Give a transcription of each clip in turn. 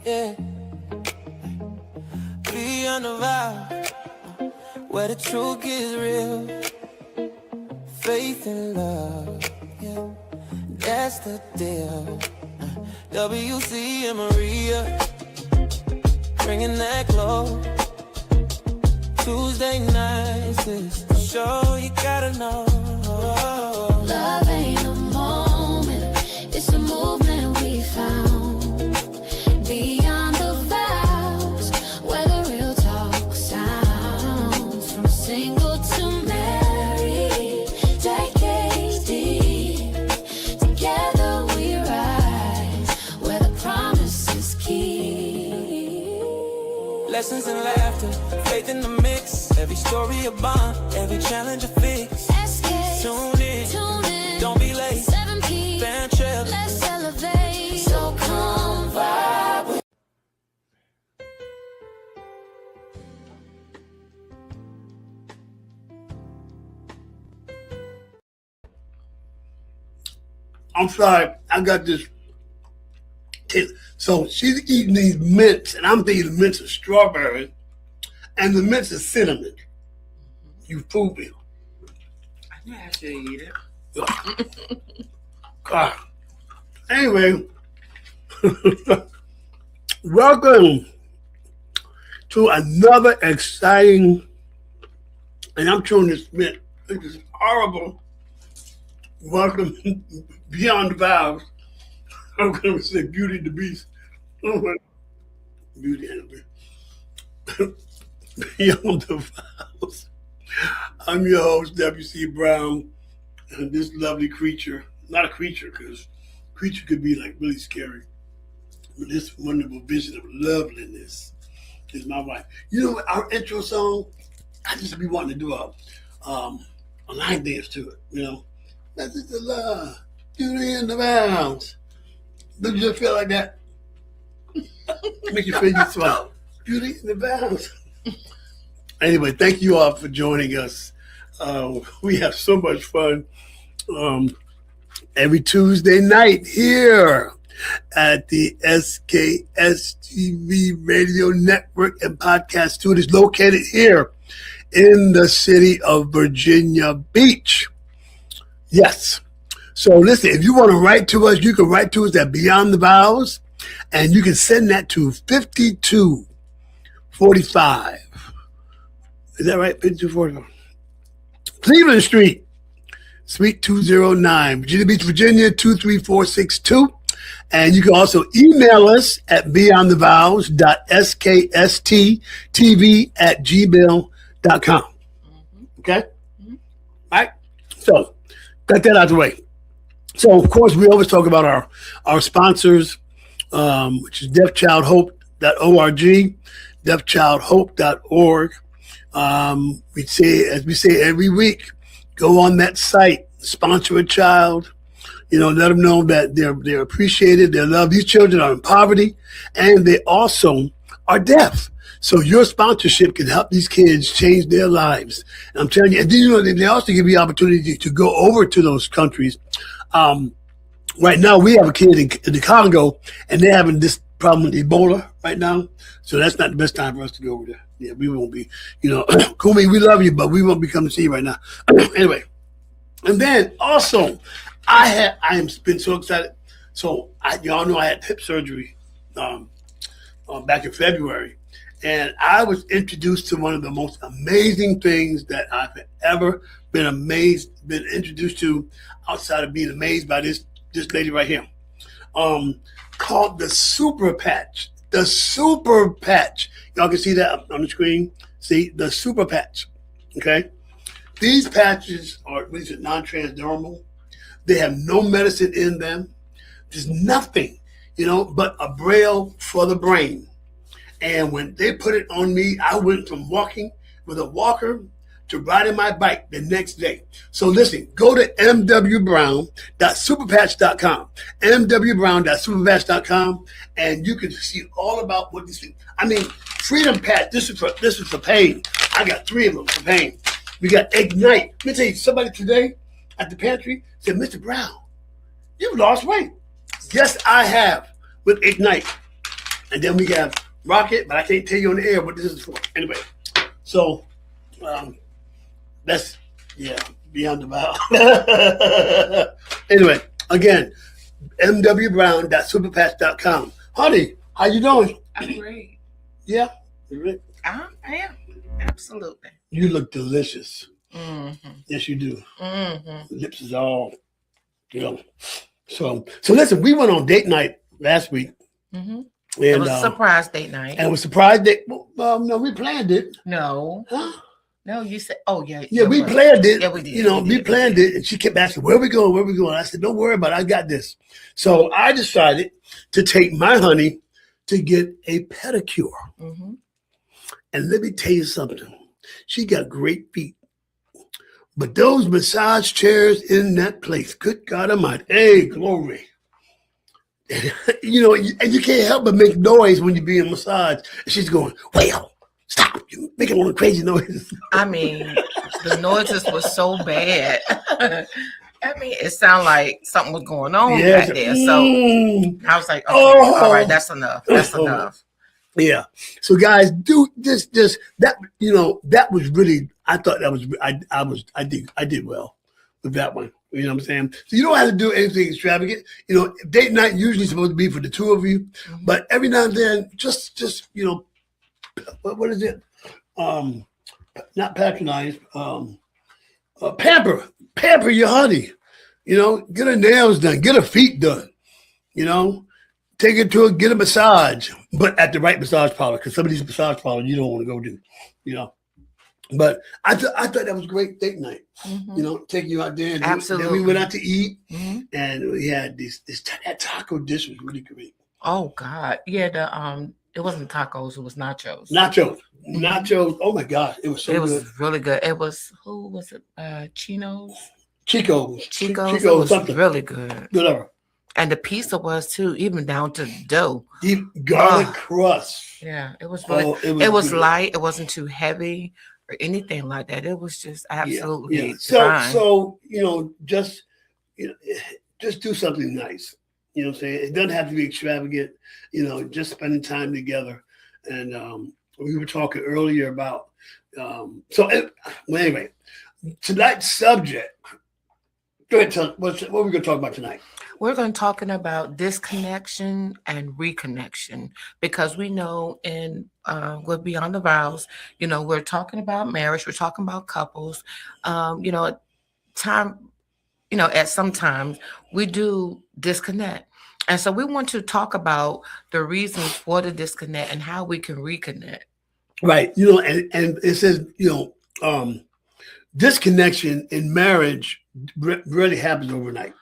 yeah. Beyond the vows, where the truth gets real. Faith and love, yeah, that's the deal. WC and Maria, bringing that glow. Tuesday nights is the show you gotta know. Love ain't a moment, it's a movement we found. Beyond the vows, where the real talk sounds. From single to married, decades deep. Together we rise, where the promise is key. Lessons in laughter, faith in the mix. Every story a bond, every challenge a fix. SKST, Tune in, don't be late. 7 p.m. Fan trail. Let's elevate. So come vibe. I'm sorry, I got this. So she's eating these mints, and I'm thinking the mints are strawberry, and the mints are cinnamon. You fooled me. I knew I should eat it. God. Anyway, welcome to another exciting, and I'm chewing this mint. This is horrible. Welcome Beyond the Vows. I'm going to say Beauty and the Beast. Beauty and the Beast. Beyond the Vows. I'm your host, W.C. Brown, and this lovely creature, not a creature, because creature could be like really scary, but this wonderful vision of loveliness is my wife. You know what, our intro song, I just be wanting to do a line dance to it, you know. That's just the love, beauty and the vows. Don't you just feel like that? Make you feel you smile. Beauty and the vows. Anyway, thank you all for joining us. We have so much fun every Tuesday night here at the SKST Radio Network and Podcast Studio. It's located here in the city of Virginia Beach. Yes. So listen, if you want to write to us, you can write to us at Beyond the Vows, and you can send that to 5245. Is that right? 5245. Cleveland Street, Suite 209, Virginia Beach, Virginia 23462. And you can also email us at beyondthevows.sksttv@gmail.com. Okay? Mm-hmm. All right? So, got that out of the way. So, of course, we always talk about our sponsors, which is deafchildhope.org, deafchildhope.org. We say, as we say every week, go on that site, sponsor a child, you know, let them know that they're appreciated, they're loved. These children are in poverty, and they also are deaf. So your sponsorship can help these kids change their lives. And I'm telling you, and then, you know, they also give you opportunity to go over to those countries. Right now, we have a kid in the Congo, and they're having this problem with Ebola right now. So that's not the best time for us to go over there. Yeah, we won't be, you know, Kumi, we love you, but we won't be coming to see you right now. Anyway, and then also, I am been so excited. So y'all know I had hip surgery back in February. And I was introduced to one of the most amazing things that I've ever been introduced to outside of being amazed by this lady right here, called the Super Patch. The Super Patch. Y'all can see that on the screen. See, the Super Patch. Okay? These patches are non-transdermal. They have no medicine in them. There's nothing, you know, but a braille for the brain. And when they put it on me, I went from walking with a walker to riding my bike the next day. So listen, go to mwbrown.superpatch.com, mwbrown.superpatch.com, and you can see all about what these things. I mean, Freedom Patch, this is for pain. I got 3 of them for pain. We got Ignite. Let me tell you, somebody today at the pantry said, Mr. Brown, you've lost weight. Yes, I have with Ignite. And then we got Rocket, but I can't tell you on the air what this is for. Anyway, so that's beyond the vow. Anyway, again, mwbrown.superpatch.com. Honey, how you doing? I'm great. Yeah. I am. Absolutely. You look delicious. Mm-hmm. Yes, you do. Mm-hmm. Lips is all, So listen, we went on date night last week. Mm-hmm. And, It was a surprise date night. And was surprised that, no, we planned it. No. Huh? No, you said, oh, yeah. Yeah, we planned it. Yeah, we did. We planned it. And she kept asking, where we going? Where we going? I said, don't worry about it. I got this. So I decided to take my honey to get a pedicure. Mm-hmm. And let me tell you something. She got great feet. But those massage chairs in that place, good God Almighty, hey, glory. And you can't help but make noise when you're being massaged. And she's going, well, stop. You're making all the crazy noises. I mean, the noises were so bad. I mean, it sounded like something was going on back there. So I was like, okay, all right, that's enough. That's enough. Yeah. So guys, do just that. That was really. I thought that was. I did well with that one. You know what I'm saying? So you don't have to do anything extravagant. Date night usually supposed to be for the two of you, but every now and then, just what is it? Not patronize. Pamper your honey. Get her nails done, get her feet done. Take her to get a massage, but at the right massage parlor, because some of these massage parlors you don't want to go to. But I thought that was a great date night. Mm-hmm. Taking you out there. And Absolutely. Then we went out to eat, Mm-hmm. and we had that taco dish was really great. Oh God, yeah. It wasn't tacos; it was nachos. Nachos. Oh my God, it was so good. It was really good. It was who was it? Chico's. Chico's. It was Something. really good. Whatever. And the pizza was too, even down to the dough. Deep garlic crust. Yeah, it was really. It was good. Light. It wasn't too heavy or anything like that. It was just absolutely fine. So just do something nice. You know what I'm saying? It doesn't have to be extravagant. Just spending time together. And we were talking earlier about. Anyway, tonight's subject. Go ahead, tell what are we going to talk about tonight? We're going to talking about disconnection and reconnection, because we know we're beyond the vows. We're talking about marriage. We're talking about couples. At some times we do disconnect. And so we want to talk about the reasons for the disconnect and how we can reconnect. Right. And it says, disconnection in marriage really happens overnight.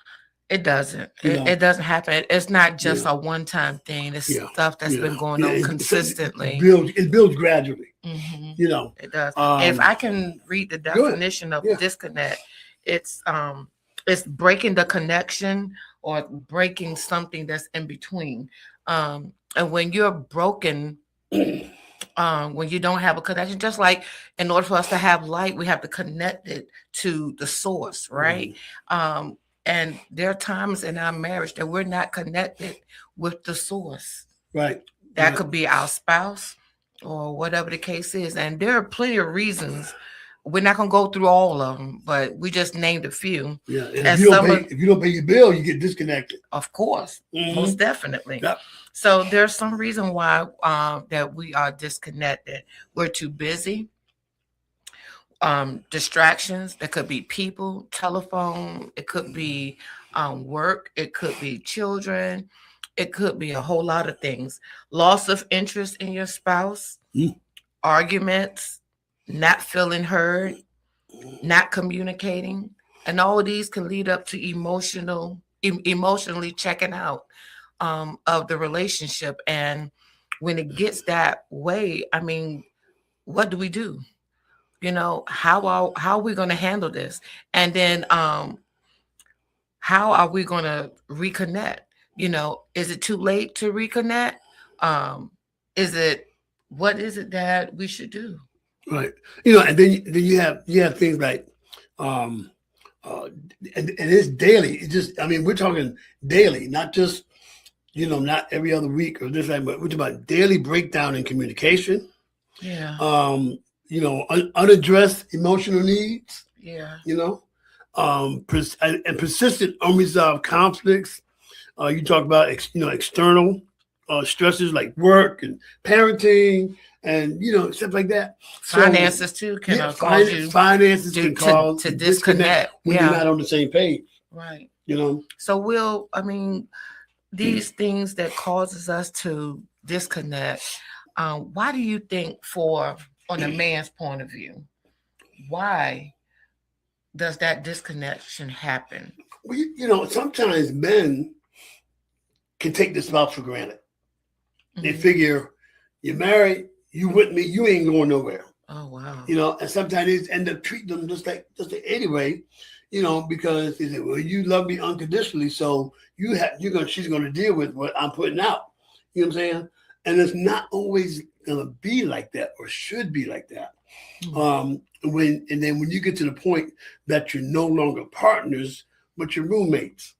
It doesn't. It doesn't happen. It's not just a one-time thing. It's stuff that's been going on consistently. It builds gradually. Mm-hmm. It does. If I can read the definition of disconnect, it's breaking the connection or breaking something that's in between. And when you're broken, when you don't have a connection, just like in order for us to have light, we have to connect it to the source, right? Mm-hmm. And there are times in our marriage that we're not connected with the source. Right. That could be our spouse or whatever the case is. And there are plenty of reasons. We're not going to go through all of them, but we just named a few. Yeah. And if you don't pay your bill, you get disconnected. Of course. Mm-hmm. Most definitely. Yep. So there's some reason why that we are disconnected. We're too busy. Distractions. That could be people, telephone. It could be work. It could be children. It could be a whole lot of things. Loss of interest in your spouse, arguments, not feeling heard, not communicating, and all of these can lead up to emotionally checking out of the relationship. And when it gets that way, I mean, what do we do? How are we going to handle this? And then how are we going to reconnect? Is it too late to reconnect? What is it that we should do? Right. And then you have things like and it's daily. We're talking daily, not just not every other week or this, but we're talking about daily breakdown in communication. Yeah. Unaddressed emotional needs. Yeah. And persistent unresolved conflicts. You talk about external stresses like work and parenting and stuff like that. Finances too can cause you finances can cause to disconnect when you're not on the same page. Right. So these things that causes us to disconnect. Why do you think, on a man's point of view, why does that disconnection happen? Well, sometimes men can take the spouse for granted. Mm-hmm. They figure you're married, you with me, you ain't going nowhere. Oh wow. And sometimes they end up treating them just like anyway, because they say, well, you love me unconditionally, so she's gonna deal with what I'm putting out. You know what I'm saying? And it's not always gonna be like that or should be like that. Mm-hmm. When you get to the point that you're no longer partners, but you're roommates.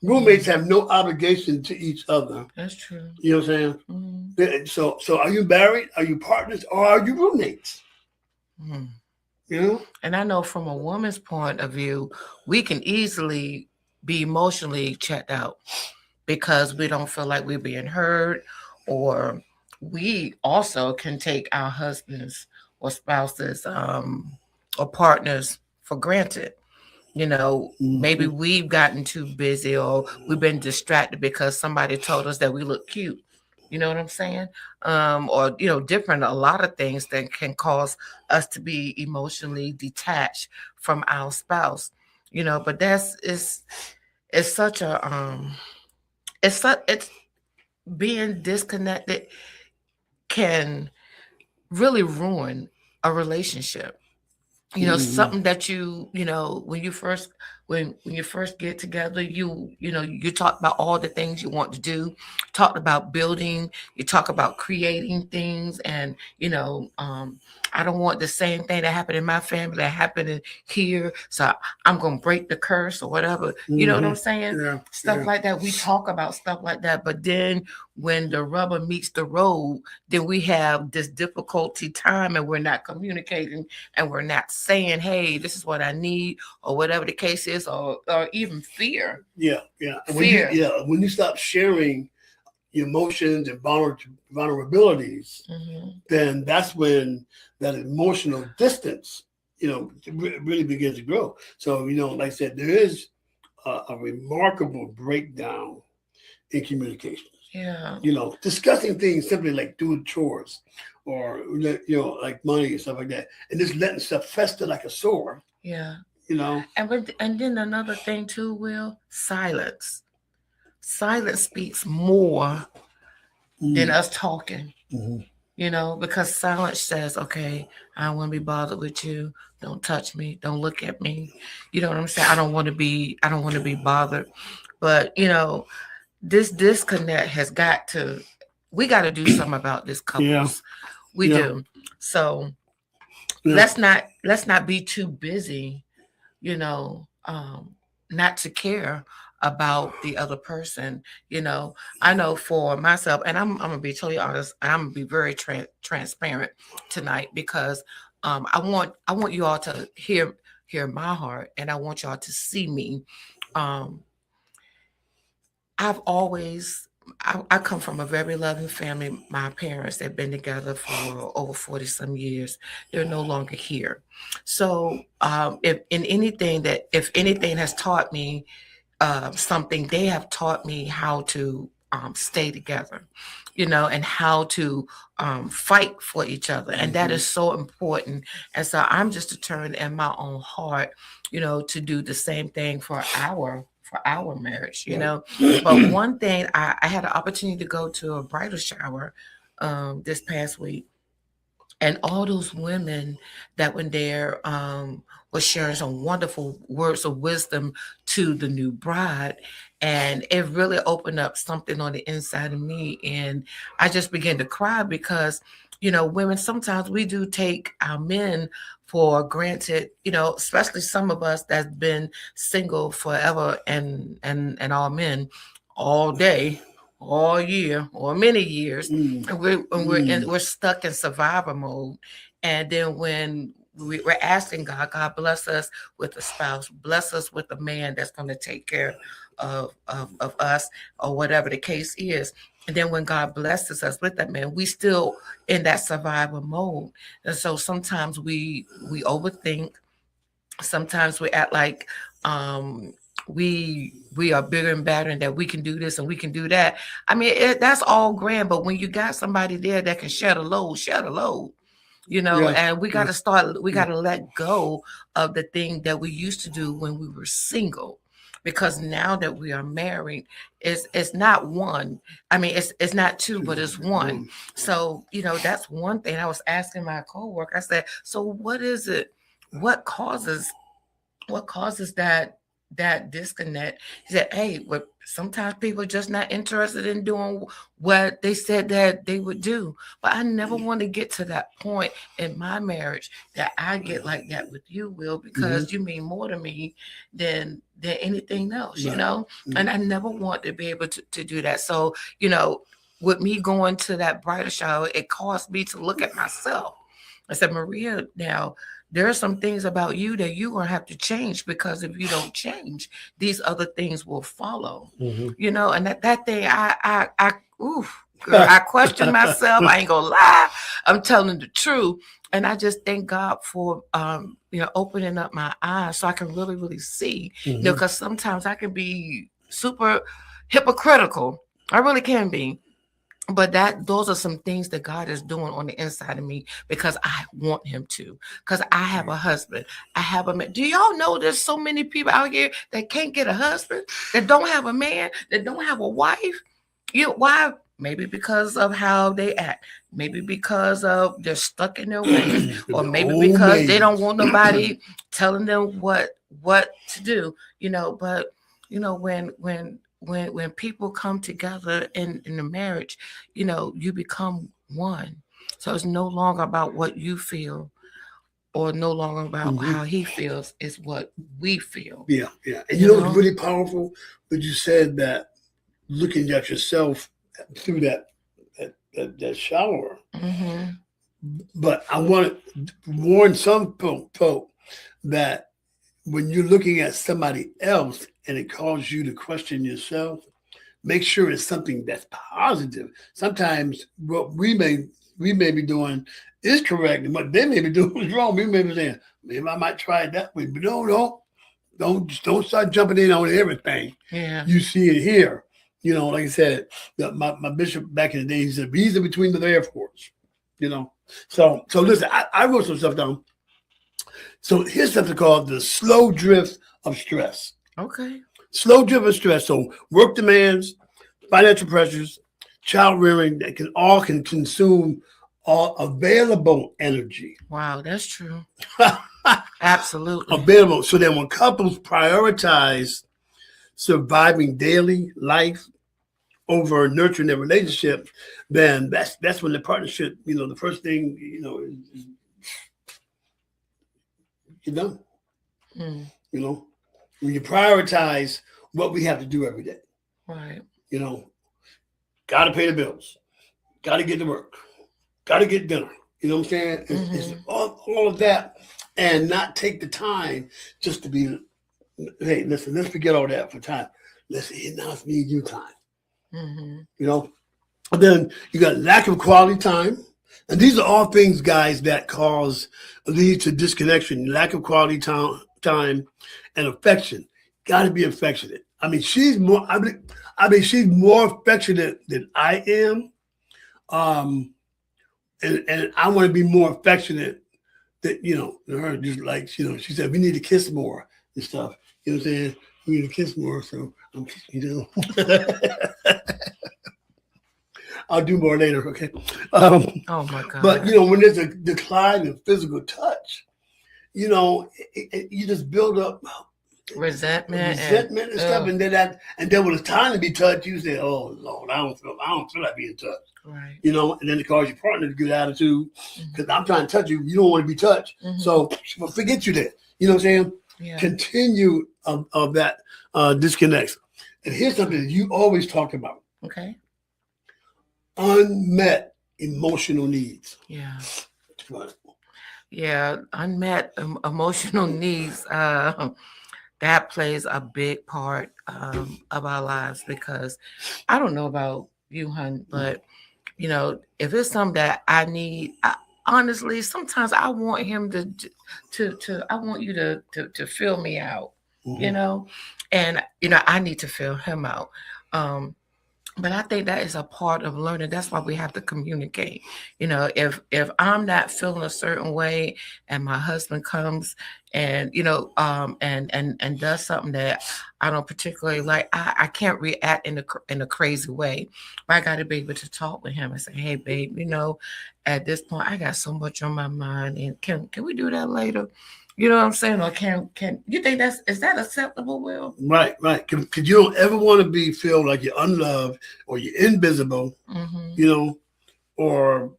Roommates have no obligation to each other. That's true. You know what I'm saying? Mm-hmm. So are you married? Are you partners? Or are you roommates? Mm-hmm. And I know from a woman's point of view, we can easily be emotionally checked out because we don't feel like we're being heard, or we also can take our husbands or spouses or partners for granted. Maybe we've gotten too busy or we've been distracted because somebody told us that we look cute. You know what I'm saying? Or different, a lot of things that can cause us to be emotionally detached from our spouse. But it's such a it's being disconnected can really ruin a relationship. Something that when you first get together, you talk about all the things you want to do, talk about building, you talk about creating things, and I don't want the same thing that happened in my family that happened in here, so I'm gonna break the curse or whatever. You know what I'm saying? Yeah, stuff like that. We talk about stuff like that, but then when the rubber meets the road, then we have this difficulty time, and we're not communicating, and we're not saying, "Hey, this is what I need," or whatever the case is, or even fear. Yeah. When you stop sharing your emotions and vulnerabilities, then that's when that emotional distance, really begins to grow. So, like I said, there is a remarkable breakdown in communication. Yeah. Discussing things simply like doing chores or, like money and stuff like that, and just letting stuff fester like a sore. Yeah. And then another thing too, Will, silence. Silence speaks more than us talking. Because silence says, okay, I don't want to be bothered with you. Don't touch me. Don't look at me. You know what I'm saying? I don't want to be bothered. But this disconnect we got to do something about this, couples. Yeah. We do. So let's not be too busy, not to care about the other person. I know for myself, and I'm gonna be totally honest, I'm gonna be very transparent tonight, because I want you all to hear my heart, and I want y'all to see me. I come from a very loving family. My parents have been together for over 40 some years. They're no longer here. So if anything has taught me something, they have taught me how to stay together, and how to fight for each other. And that is so important. And so I'm just determined in my own heart, to do the same thing for our marriage, But one thing, I had an opportunity to go to a bridal shower this past week, and all those women that were there was sharing some wonderful words of wisdom to the new bride, and it really opened up something on the inside of me, and I just began to cry, because women, sometimes we do take our men for granted, especially some of us that's been single forever, and all men all day, all year, or many years, Mm. and we're stuck in survivor mode. And then when we're asking God, God bless us with a spouse, bless us with a man that's going to take care of us, or whatever the case is. And then when God blesses us with that man, we still in that survivor mode. And so sometimes we overthink. Sometimes we act like we are bigger and better, and that we can do this and we can do that. I mean, that's all grand, but when you got somebody there that can share the load, Yeah. and we got to we got to let go of the thing that we used to do when we were single. Because now that we are married, it's not one. I mean, it's not two, but it's one. So, that's one thing I was asking my coworker. I said, so what is it? What causes that disconnect? He said, hey, well, sometimes people are just not interested in doing what they said that they would do. But I never want to get to that point in my marriage that I get like that with you, Will, because you mean more to me than anything else, and I never want to be able to do that. So, with me going to that bridal shower, it caused me to look at myself. I said, Maria, now there are some things about you that you're going to have to change, because if you don't change, these other things will follow, and that thing, I question myself. I ain't gonna lie. I'm telling the truth. And I just thank God for, opening up my eyes so I can really, really see, because sometimes I can be super hypocritical. I really can be. But those are some things that God is doing on the inside of me, because I want him to, because I have a husband. I have a man. Do y'all know there's so many people out here that can't get a husband, that don't have a man, that don't have a wife? Why? Maybe because of how they act. Maybe because of they're stuck in their ways, or maybe because they don't want nobody telling them what to do. But when people come together in a marriage, you become one. So it's no longer about what you feel, or no longer about how he feels. It's what we feel. Yeah. And what's really powerful? But you said that looking at yourself through that shower. But I want to warn some folk that when you're looking at somebody else and it causes you to question yourself, make sure it's something that's positive. Sometimes what we may be doing is correct, and what they may be doing is wrong. We may be saying, maybe I might try it that way, but don't start jumping in on everything. Yeah, you see it here. Like I said, my bishop back in the day, he said, reason between the airports. So listen, I wrote some stuff down. So here's something called the slow drift of stress. Okay. Slow drift of stress. So work demands, financial pressures, child rearing, that can consume all available energy. Wow, that's true. Absolutely. Available. So that when couples prioritize surviving daily life over nurturing their relationship, then that's when the partnership, the first thing, is you're done. When you prioritize what we have to do every day. Right. Got to pay the bills, got to get to work, got to get dinner. You know what I'm saying? It's all of that, and not take the time just to be, hey, listen, let's forget all that for time. Listen, now it's me and you time. And then you got lack of quality time. And these are all things, guys, that lead to disconnection, lack of quality time, and affection. Got to be affectionate. I mean, she's more affectionate than I am. And I want to be more affectionate than, her. Just like, she said, we need to kiss more and stuff. You know what I'm saying? We need to kiss more. So I'm kissing, I'll do more later, okay? Oh my God! But when there's a decline in physical touch, you just build up resentment and stuff, and then when it's time to be touched, you say, "Oh Lord, I don't feel like being touched." Right. And then it causes your partner to get attitude because I'm trying to touch you, you don't want to be touched, so forget you there. You know what I'm saying? Yeah. Continue of that disconnect. And here's something that you always talk about: Okay. unmet emotional needs. Yeah. Come on. Yeah. Unmet emotional needs. That plays a big part of our lives, because I don't know about you, hun, but you know, if it's something that I need, honestly, sometimes I want him to I want you to fill me out, you Mhm. know, and you know, I need to fill him out. But I think that is a part of learning. That's why we have to communicate. You know, if I'm not feeling a certain way, and my husband comes and you know, and does something that I don't particularly like, I can't react in a crazy way. But I got to be able to talk with him and say, "Hey, babe, you know, at this point, I got so much on my mind, and can we do that later?" You know what I'm saying? Or can you think is that acceptable, Will? Right. Because you don't ever want to feel like you're unloved or you're invisible, Mm-hmm. you know, or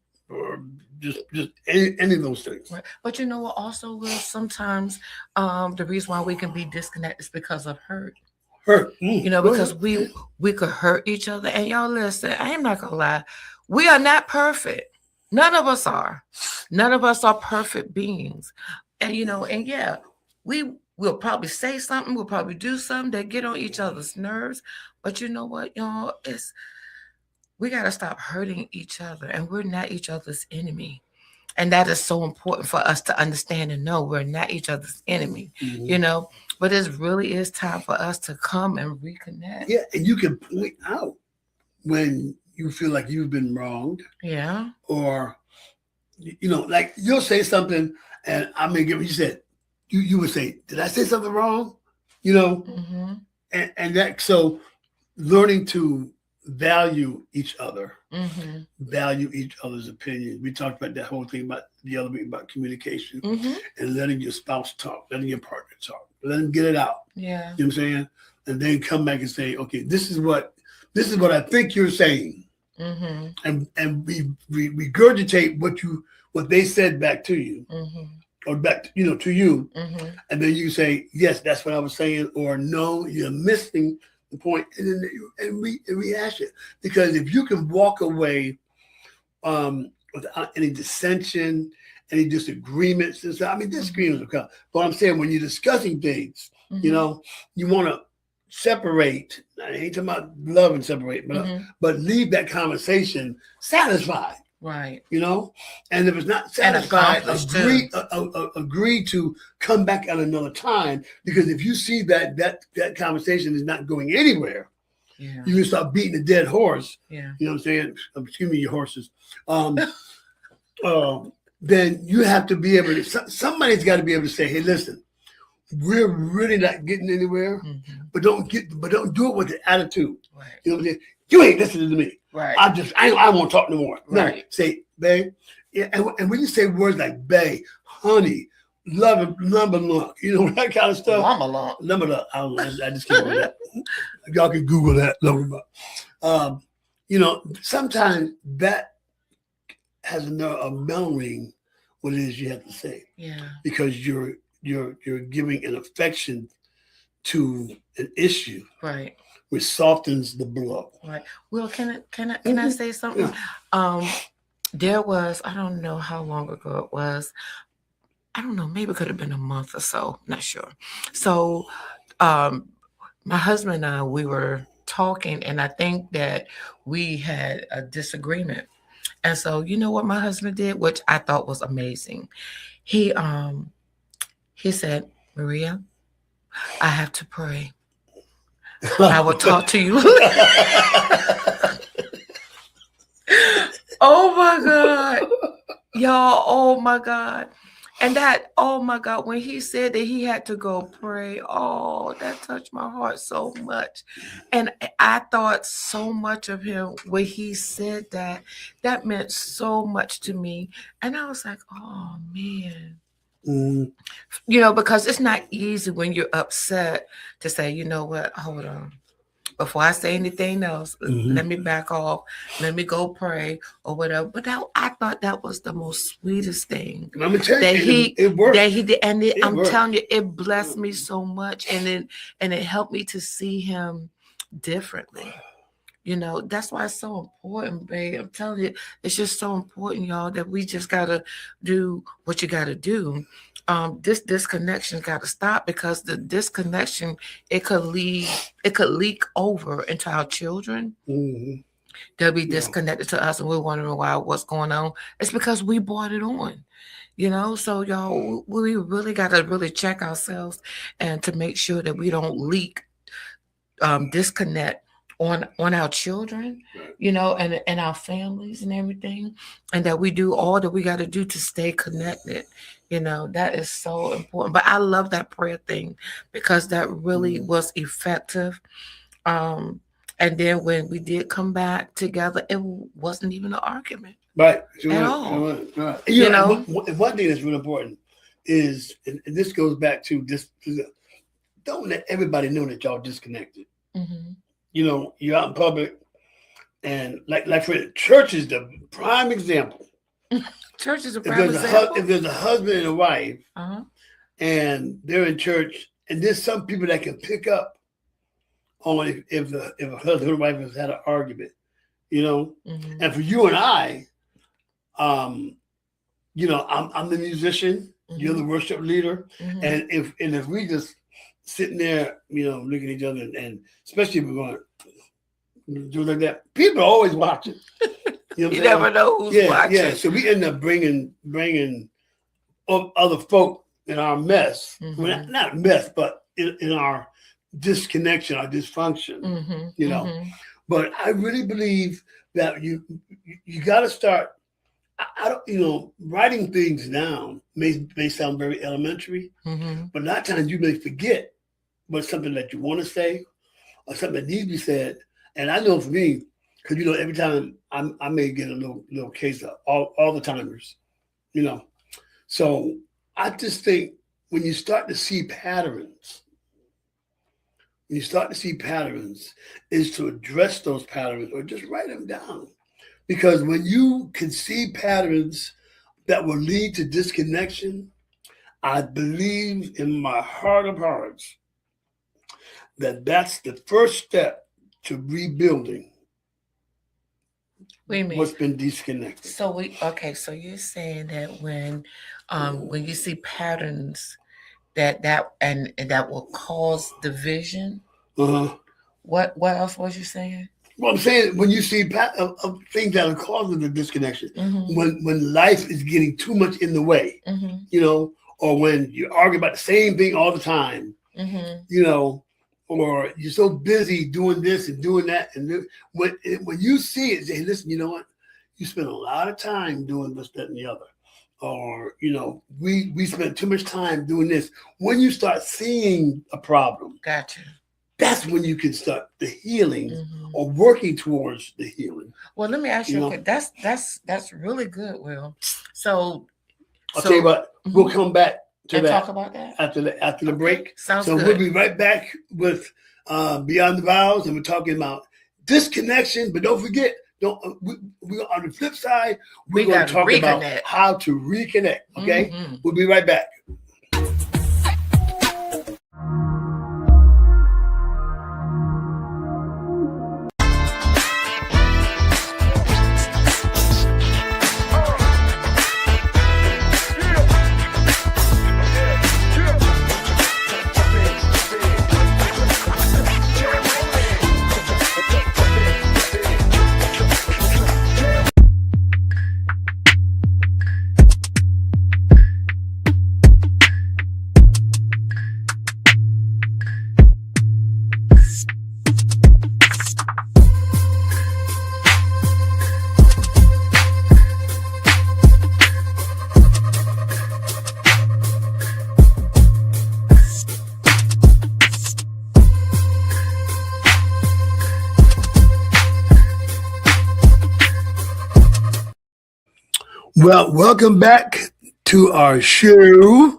just any of those things. Right. But you know what? Also, Will, sometimes the reason why we can be disconnected is because of hurt. Hurt. You know, Go because ahead. we could hurt each other. And y'all listen, I am not gonna lie, we are not perfect. None of us are. None of us are perfect beings. And you know, and yeah, we will probably say something, we'll probably do something that get on each other's nerves. But you know what, y'all, we gotta stop hurting each other, and we're not each other's enemy. And that is so important for us to understand and know we're not each other's enemy, Mhm. you know. But it really is time for us to come and reconnect. Yeah, and you can point out when you feel like you've been wronged, Yeah. or you know, like you'll say something, and I may get what you said. You would say, "Did I say something wrong?" You know, Mm-hmm. and that so learning to value each other, Mm-hmm. value each other's opinions. We talked about that whole thing about the other week about communication Mm-hmm. and letting your spouse talk, letting your partner talk, let them get it out. Yeah. You know what I'm saying? And then come back and say, "Okay, this is what I think you're saying," Mm-hmm. and we regurgitate what they said back to you, Mm-hmm. or back to you, Mm-hmm. and then you say, "Yes, that's what I was saying," or "No, you're missing the point," and then we rehash it. Because if you can walk away without any dissension, any disagreements, and stuff, I mean, disagreements will come. But I'm saying when you're discussing things, Mm-hmm. you know, you want to separate. I ain't talking about love and separate, but leave that conversation satisfied. Right. You know, and if it's not And satisfied, accomplished too. agree to come back at another time. Because if you see that conversation is not going anywhere, Yeah. you can start beating a dead horse. Yeah. You know what I'm saying? Excuse me, your horses. Then you have to be able to. Somebody's got to be able to say, "Hey, listen, we're really not getting anywhere, Mm-hmm. but don't do it with the attitude." Right. You know what I'm saying? You ain't listening to me. Right. I won't talk no more. Right. No, say, babe. Yeah, and when you say words like babe, honey, love, lumber luck, you know, that kind of stuff. Lumber luck. Lumber luck. I just can't remember that. Y'all can Google that. Lumber luck. You know, sometimes that has a mellowing what it is you have to say. Yeah. Because you're giving an affection to an issue. Right. Which softens the blow. Right. Well, can I say something? Yeah. There was, I don't know how long ago it was. I don't know, maybe it could have been a month or so, not sure. So my husband and I, we were talking, and I think that we had a disagreement. And so you know what my husband did, which I thought was amazing. He said, "Maria, I have to pray. I will talk to you." Oh my God. Y'all, oh my God. And that, oh my God, when he said that he had to go pray, oh, that touched my heart so much. And I thought so much of him when he said that. That meant so much to me. And I was like, oh man. Mm. You know, because it's not easy when you're upset to say, you know what, hold on. Before I say anything else, let me back off. Let me go pray or whatever. But I thought that was the most sweetest thing I'm gonna tell that you, it worked. That he did, and I'm worked. telling you, it blessed me so much, and it helped me to see him differently. You know, that's why it's so important, babe. I'm telling you, it's just so important, y'all, that we just gotta do what you gotta do. This disconnection gotta stop, because the disconnection, it could leak over into our children. Mm-hmm. They'll be disconnected to us, and we're wondering why, what's going on. It's because we brought it on. You know, so y'all, we really got to really check ourselves, and to make sure that we don't leak disconnect on our children, you know, and our families and everything, and that we do all that we got to do to stay connected. You know, that is so important. But I love that prayer thing, because that really was effective. And then when we did come back together, it wasn't even an argument. Right. At all. Right. You know? One thing that's really important is, and this goes back to this, don't let everybody know that y'all disconnected. Mm-hmm. You know, you're out in public, and like for church is the prime example. Church is a prime example. If there's a husband and a wife, Uh-huh. and they're in church, and there's some people that can pick up on if a husband and wife has had an argument, you know. Mm-hmm. And for you and I, you know, I'm the musician, Mm-hmm. you're the worship leader, Mm-hmm. and if we just sitting there, you know, looking at each other, and especially if we're going to do like that, people are always watching. You know You never know who's watching. Yeah, so we end up bringing other folk in our mess. Mm-hmm. Well, not mess, but in our disconnection, our dysfunction. Mm-hmm. You know. Mm-hmm. But I really believe that you got to start. I don't, you know, writing things down may sound very elementary, Mm-hmm. but a lot of times you may forget what's something that you want to say or something that needs to be said. And I know for me, because, you know, every time I may get a little case of all the timers, you know. So I just think when you start to see patterns, is to address those patterns or just write them down. Because when you can see patterns that will lead to disconnection, I believe in my heart of hearts that that's the first step to rebuilding what's been disconnected. So so you're saying that when you see patterns that will cause division. Uh-huh. What else was you saying? Well, I'm saying when you see things that are causing the disconnection, Mm-hmm. when life is getting too much in the way, Mm-hmm. you know, or when you argue about the same thing all the time, Mm-hmm. you know, or you're so busy doing this and doing that, and when you see it, say, listen, you know what, you spend a lot of time doing this, that, and the other, or you know, we spend too much time doing this. When you start seeing a problem, Gotcha. that's when you can start the healing Mm-hmm. or working towards the healing. Well, let me ask you. You Okay, that's really good, Will. So I'll tell you what, we'll come back to and that talk about that after the break. Sounds so good. We'll be right back with Beyond the Vows, and we're talking about disconnection. But don't forget, we on the flip side, we're going to talk about how to reconnect. Okay, Mm-hmm. We'll be right back. Well, welcome back to our show,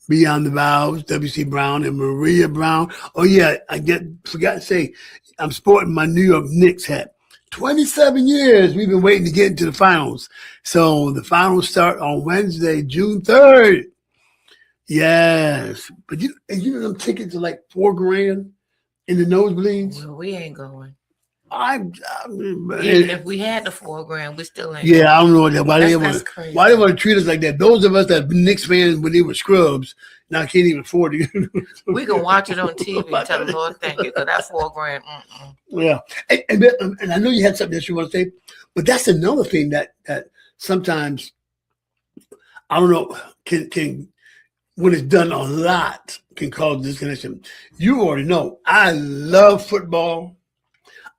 Beyond the Vows, W.C. Brown and Maria Brown. Oh, yeah, forgot to say, I'm sporting my New York Knicks hat. 27 years we've been waiting to get into the finals. So the finals start on Wednesday, June 3rd. Yes. But you know them tickets are like $4,000. in the nosebleeds. Well, we ain't going. I Even if we had the $4 grand, we still ain't yeah, going. I don't know that why That's crazy. why they want to treat us like that. Those of us that been Knicks fans when they were scrubs now can't even afford to. We can watch it on TV and tell the Lord thank you, because that $4 grand. Yeah, and I know you had something that you want to say, but that's another thing that sometimes I don't know can when it's done a lot can cause disconnection. You already know I love football.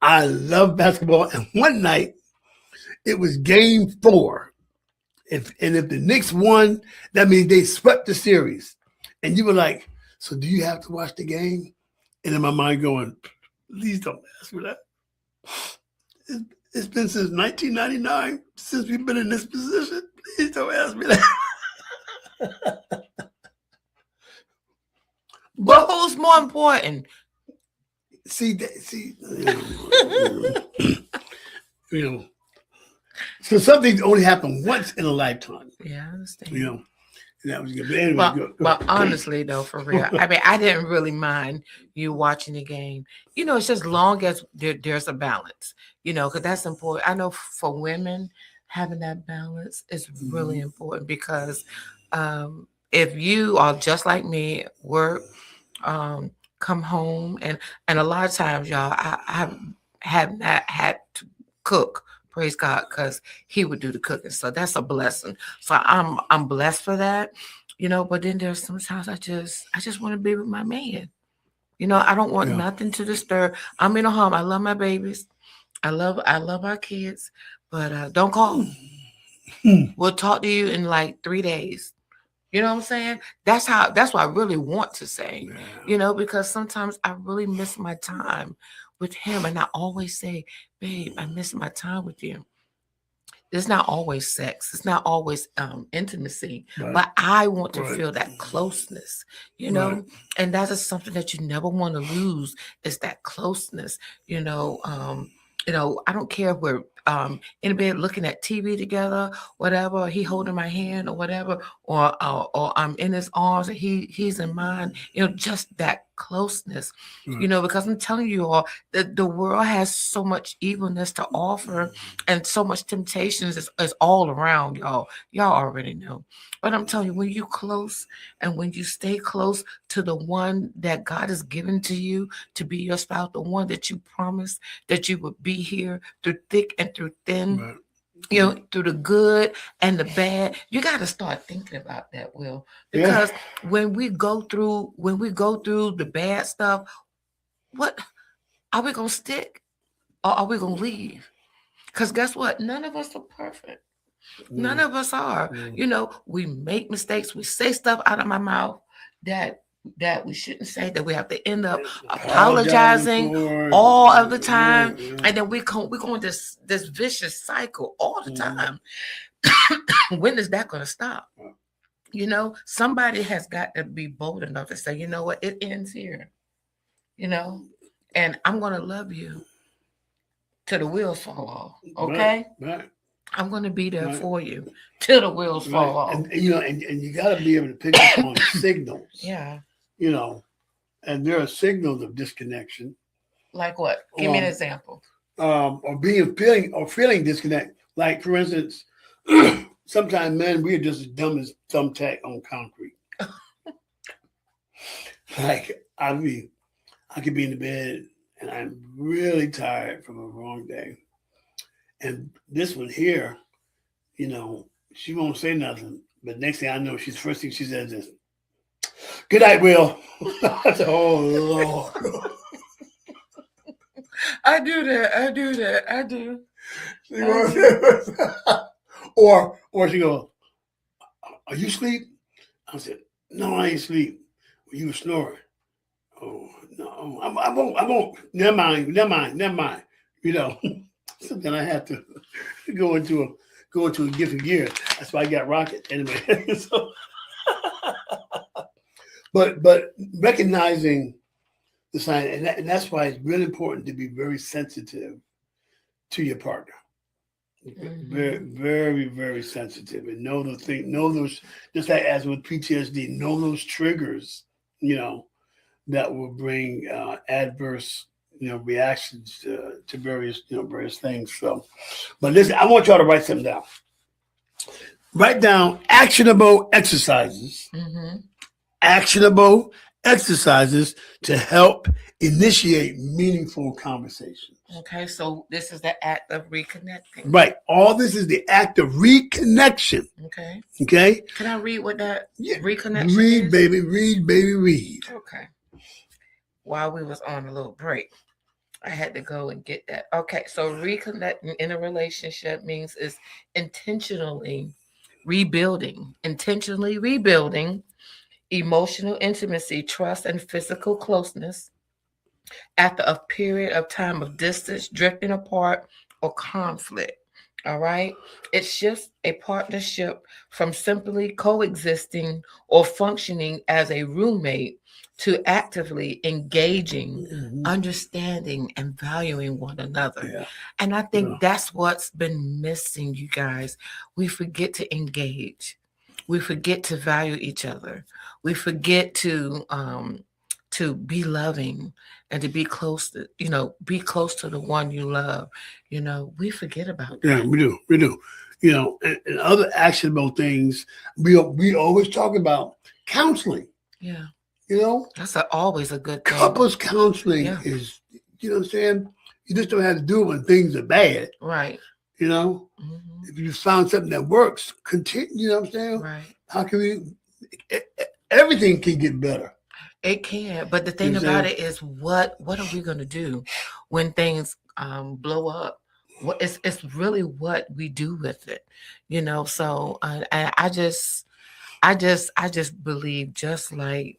I love basketball. And one night, it was game 4. If the Knicks won, that means they swept the series. And you were like, so do you have to watch the game? And in my mind going, please don't ask me that. It's been since 1999 since we've been in this position. Please don't ask me that. But who's more important? You know, so some things only happen once in a lifetime. Yeah, I understand. You know, and that was good. But anyway, go. But honestly, though, for real, I mean, I didn't really mind you watching the game. You know, it's just long as there's a balance, you know, because that's important. I know for women, having that balance is really important because if you are just like me, work, come home, and a lot of times, y'all, I have not had to cook. Praise God, because He would do the cooking, so that's a blessing. So I'm blessed for that, you know. But then there's sometimes I just want to be with my man. You know, I don't want nothing to disturb. I'm in a home. I love my babies. I love our kids, but don't call. We'll talk to you in like 3 days. You know what I'm saying? That's what I really want to say, you know, because sometimes I really miss my time with him. And I always say, babe, I miss my time with you. It's not always sex. It's not always intimacy, but I want to feel that closeness, you know, and that is something that you never want to lose is that closeness, you know. I don't care if we're in bed looking at TV together, whatever, he holding my hand or whatever, or I'm in his arms and he's in mine, you know, just that closeness, you know, because I'm telling you all that the world has so much evilness to offer and so much temptations is all around, y'all. Y'all already know. But I'm telling you, when you close and when you stay close to the one that God has given to you to be your spouse, the one that you promised that you would be here through thick and through thin, you know, through the good and the bad, you got to start thinking about that, Will, because when we go through the bad stuff, what are we gonna stick or are we gonna leave? Because guess what? None of us are perfect. None of us are. You know, we make mistakes. We say stuff out of my mouth that we shouldn't say, that we have to end up apologizing all of the time. And then we go into this vicious cycle all the time. When is that going to stop? You know, somebody has got to be bold enough to say, you know what, it ends here. You know, and I'm going to love you till the wheels fall off. Okay? Right. I'm going to be there for you till the wheels fall off. And you know, and you got to be able to pick up on signals. Yeah. You know, and there are signals of disconnection. Like what? Give me an example. Or feeling disconnect. Like for instance, sometimes men, we are just as dumb as thumbtack on concrete. Like I could be in the bed and I'm really tired from a long day. And this one here, you know, she won't say nothing. But next thing I know, first thing she says is, "Good night, Will." I said, "Oh, Lord." I do that. I do. Or she goes, "Are you asleep?" I said, "No, I ain't asleep. You were snoring." "Oh, no, I won't. Never mind. You know. So then I had to go into a different gear. That's why I got Rocket anyway. So, but recognizing the sign, and that's why it's really important to be very sensitive to your partner. Very, very, very sensitive, and know those. Just like as with PTSD, know those triggers. You know that will bring adverse, reactions to various things. So, but listen, I want y'all to write something down. Write down actionable exercises. Mm-hmm. Actionable exercises to help initiate meaningful conversations. Okay, so this is the act of reconnecting. Right. All this is the act of reconnection. Okay. Okay. Can I read what that Yeah. reconnection Read, is? baby. Read, baby. Read. Okay. While we was on a little break, I had to go and get that. Okay, so reconnecting in a relationship means is intentionally rebuilding emotional intimacy, trust, and physical closeness after a period of time of distance, drifting apart, or conflict. All right. It shifts a partnership from simply coexisting or functioning as a roommate to actively engaging, Mhm. understanding, and valuing one another. Yeah. And I think Yeah. that's what's been missing, you guys. We forget to engage, we forget to value each other, we forget to be loving and to be close to, be close to the one you love. We forget about that. Yeah, we do. We do. And other actionable things, we always talk about counseling. Yeah. That's always a good thing. Couples counseling Yeah. is, what I'm saying? You just don't have to do it when things are bad. Right. Mm-hmm. If you found something that works, continue. You know what I'm saying? Right. How can everything can get better. It can, but the thing about it is, what are we going to do when things blow up? It's really what we do with it, So I just believe just like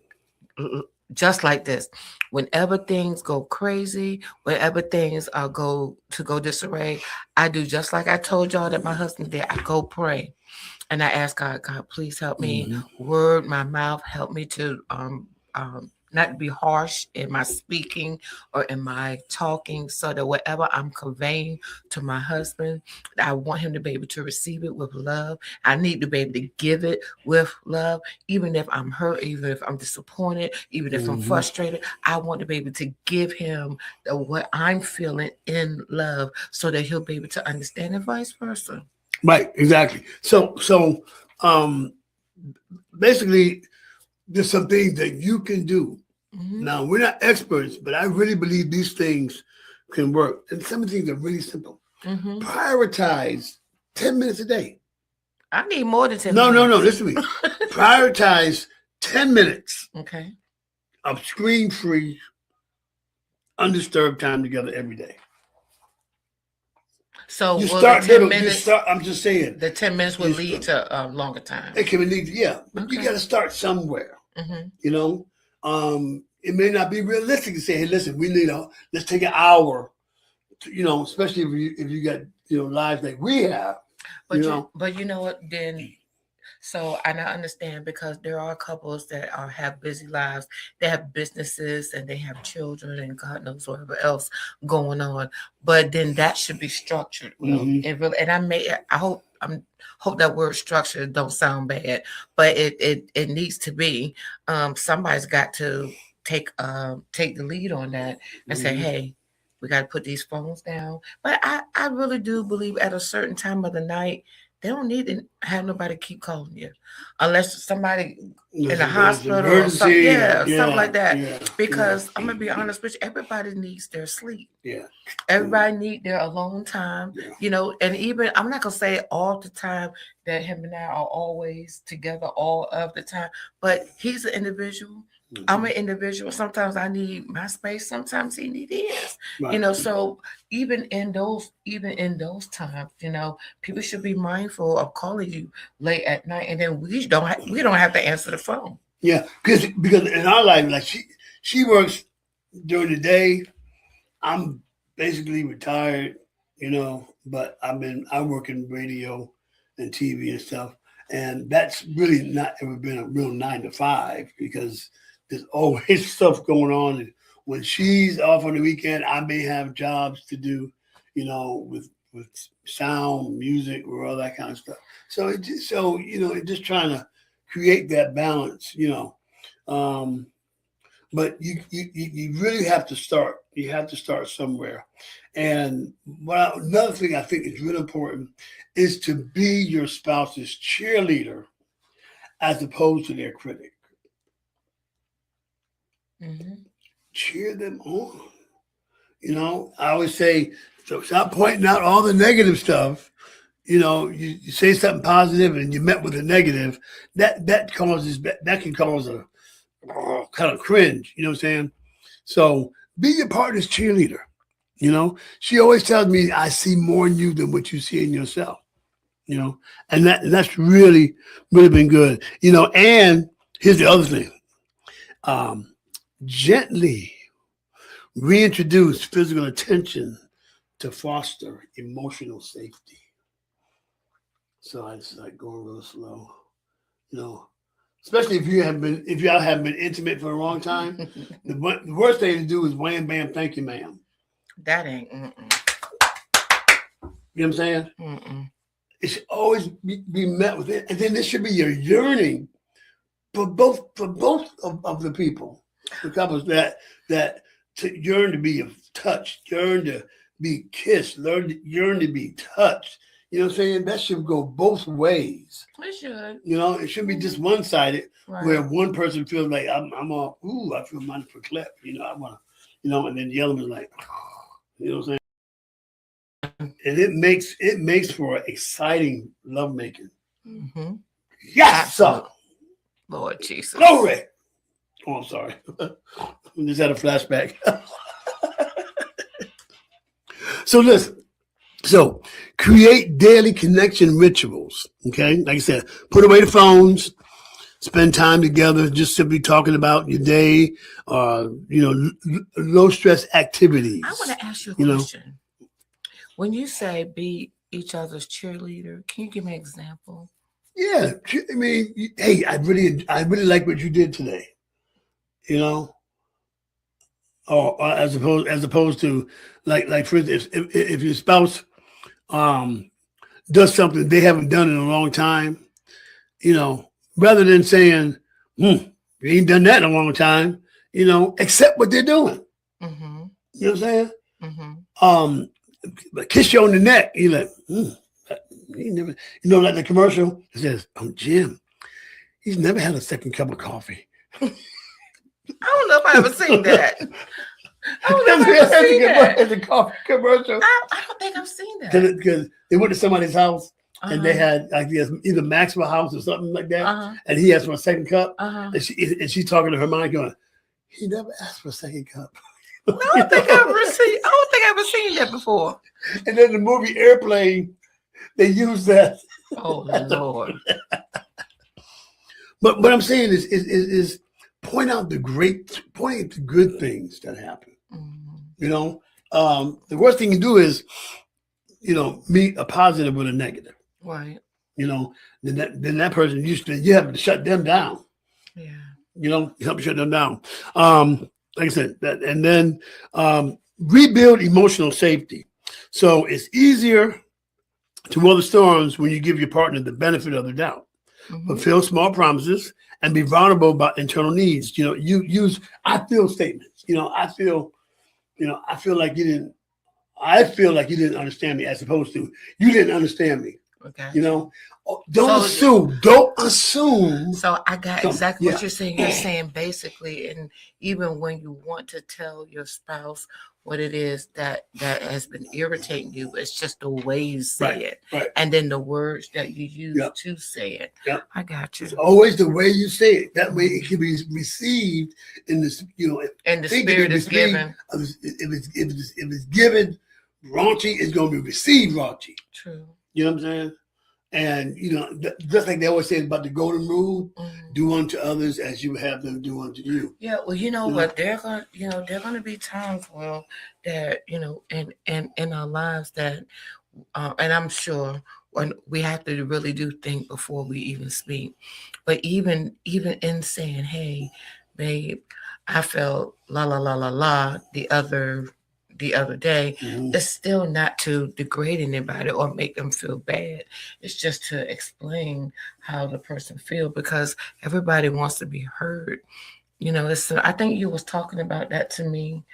this. Whenever things go crazy, whenever things go disarray, I do just like I told y'all that my husband did. I go pray, and I ask God, please help me word my mouth, help me to not be harsh in my speaking or in my talking, so that whatever I'm conveying to my husband, I want him to be able to receive it with love. I need to be able to give it with love, even if I'm hurt, even if I'm disappointed, even if I'm frustrated. I want to be able to give him what I'm feeling in love, so that he'll be able to understand, and vice versa. Right, exactly. So basically, there's some things that you can do. Mm-hmm. Now, we're not experts, but I really believe these things can work. And some of the things are really simple. Mm-hmm. Prioritize 10 minutes a day. I need more than 10 minutes. No, listen to me. Prioritize 10 minutes of screen-free, undisturbed time together every day. So you start the 10 minutes. I'm just saying. The 10 minutes will lead to a longer time. It can lead, but you got to start somewhere. It may not be realistic to say, hey, listen, let's take an hour, especially if you got, lives like we have. But you know what, then, so and I understand, because there are couples that have busy lives, they have businesses and they have children and God knows whatever else going on. But then that should be structured. And I hope that word structure don't sound bad, but it needs to be. Somebody's got to take the lead on that and say, hey, we got to put these phones down. But I really do believe at a certain time of the night, they don't need to have nobody keep calling you, unless somebody in the hospital or something, something like that. Yeah, because I'm gonna be honest with you, everybody needs their sleep. Yeah, everybody need their alone time. Yeah. And even I'm not gonna say all the time that him and I are always together all of the time, but he's an individual. I'm an individual. Sometimes I need my space. Sometimes he needs his. Right. So even in those times, people should be mindful of calling you late at night, and then we don't have to answer the phone. Yeah, because in our life, like she works during the day. I'm basically retired, but I work in radio and TV and stuff, and that's really not ever been a real 9 to 5, because there's always stuff going on. And when she's off on the weekend, I may have jobs to do, with sound, music, or all that kind of stuff. So just trying to create that balance, But you really have to start. You have to start somewhere. And another thing I think is really important is to be your spouse's cheerleader as opposed to their critic. Mm-hmm. Cheer them on. You know, I always say, so stop pointing out all the negative stuff. You know, you say something positive and you met with a negative. That can cause a kind of cringe. You know what I'm saying? So be your partner's cheerleader. You know, she always tells me, I see more in you than what you see in yourself. You know, and that's really, really been good. You know, and here's the other thing. Gently reintroduce physical attention to foster emotional safety. So I just like going real slow, you know, especially if y'all haven't been intimate for a long time. The worst thing to do is wham, bam, thank you, ma'am. That ain't. You know what I'm saying? It should always be met with it, and then this should be your yearning for both of the people, the couples that to yearn to be touched, yearn to be kissed, yearn to be touched. You know what I'm saying? That should go both ways. It should. You know, it shouldn't be just one-sided, Right. where one person feels like I'm all, ooh, I feel mine for clip. You know, I want to, you know, and then the other one's like, you know what I'm saying? And it makes for exciting lovemaking. Mm-hmm. Yes, sir. Lord Jesus. Glory. Oh, I'm sorry. I just had a flashback. So listen. So create daily connection rituals. Okay. Like I said, put away the phones, spend time together, just simply talking about your day, low stress activities. I want to ask you a You know? question. When you say be each other's cheerleader, can you give me an example? Yeah. I mean, hey, I really like what you did today. You know? Or as opposed to like for instance, if your spouse does something they haven't done in a long time, you know, rather than saying, you ain't done that in a long time, you know, accept what they're doing. Mm-hmm. You know what I'm saying? Mm-hmm. Kiss you on the neck. You're like, he never, you know, like the commercial, it says, Jim, he's never had a second cup of coffee. I don't know if I ever seen that. I don't know if I ever seen that. The coffee commercial. I don't think I've seen that. Because they went to somebody's house and they had, I guess, either Maxwell House or something like that. And he asked for a second cup. And she's talking to her mind going, he never asked for a second cup. I don't think I've ever seen that before. And then the movie Airplane, they use that. Oh Lord. But what I'm saying is point out the good things that happen. Mm-hmm. You know, the worst thing you do is, you know, meet a positive with a negative. Right. You know, then that person you have to shut them down. Yeah. You know, you have to shut them down. Like I said, and then rebuild emotional safety. So it's easier to weather storms when you give your partner the benefit of the doubt. Mm-hmm. Fulfill small promises and be vulnerable about internal needs. You know, you use I feel statements. You know, I feel like you didn't understand me, as opposed to you didn't understand me. Okay. You know, don't assume. So I got exactly what you're saying. You're saying basically, and even when you want to tell your spouse what it is that has been irritating you, it's just the way you say it. Right. And then the words that you use to say it. Yep. I got you. It's always the way you say it. That way it can be received in this, you know. And the spirit is given. If it's given raunchy, it's going to be received raunchy. True. You know what I'm saying? And, you know, just like they always say about the golden rule, do unto others as you have them do unto you. Yeah, well, you know what? There are going to be times, well, that, you know, in our lives that, and I'm sure when we have to really do think before we even speak. But even in saying, hey, babe, I felt la la la la la the other day, it's still not to degrade anybody or make them feel bad. It's just to explain how the person feels, because everybody wants to be heard. You know, it's, I think you was talking about that to me.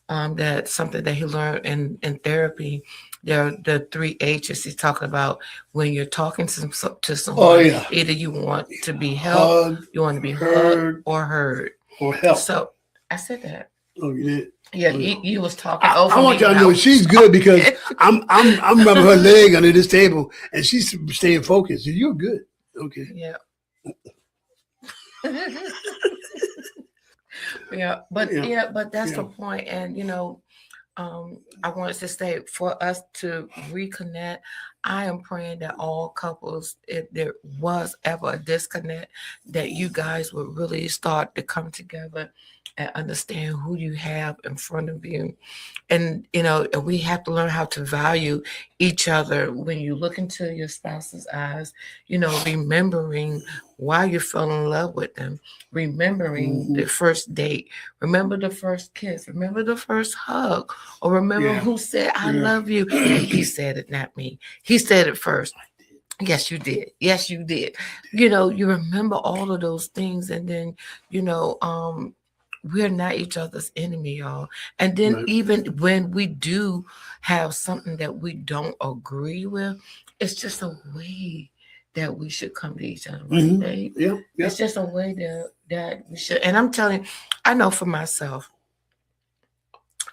That's something that he learned in therapy. There are the 3 H's he's talking about when you're talking to Oh someone. yeah. Either you want to be helped, Hug, you want to be hugged heard, or heard. or help. So I said that. Oh, you did. Yeah, Oh, yeah. you was talking over I me. want y'all to when I know was she's good because talking. I'm rubbing her leg under this table and she's staying focused. So you're good. Okay. Yeah. Yeah, but that's the point. And you know, I wanted to say for us to reconnect, I am praying that all couples, if there was ever a disconnect, that you guys would really start to come together and understand who you have in front of you. And you know, and we have to learn how to value each other when you look into your spouse's eyes, you know, remembering why you fell in love with them, remembering the first date, remember the first kiss, remember the first hug, or remember who said I love you. And he said it, not me. He said it first. Yes, you did. Yes, you did. You know, you remember all of those things, and then, you know, we're not each other's enemy, y'all. And then even when we do have something that we don't agree with, it's just a way that we should come to each other, right, babe? Yeah. It's just a way that we should. And I'm telling you, I know for myself,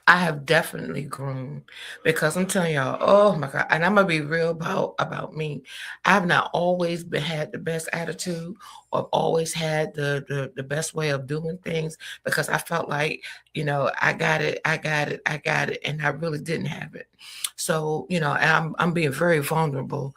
I have definitely grown because I'm telling y'all, oh my God, and I'm gonna be real about me. I've not always had the best attitude or always had the best way of doing things because I felt like, you know, I got it, and I really didn't have it. So, you know, and I'm being very vulnerable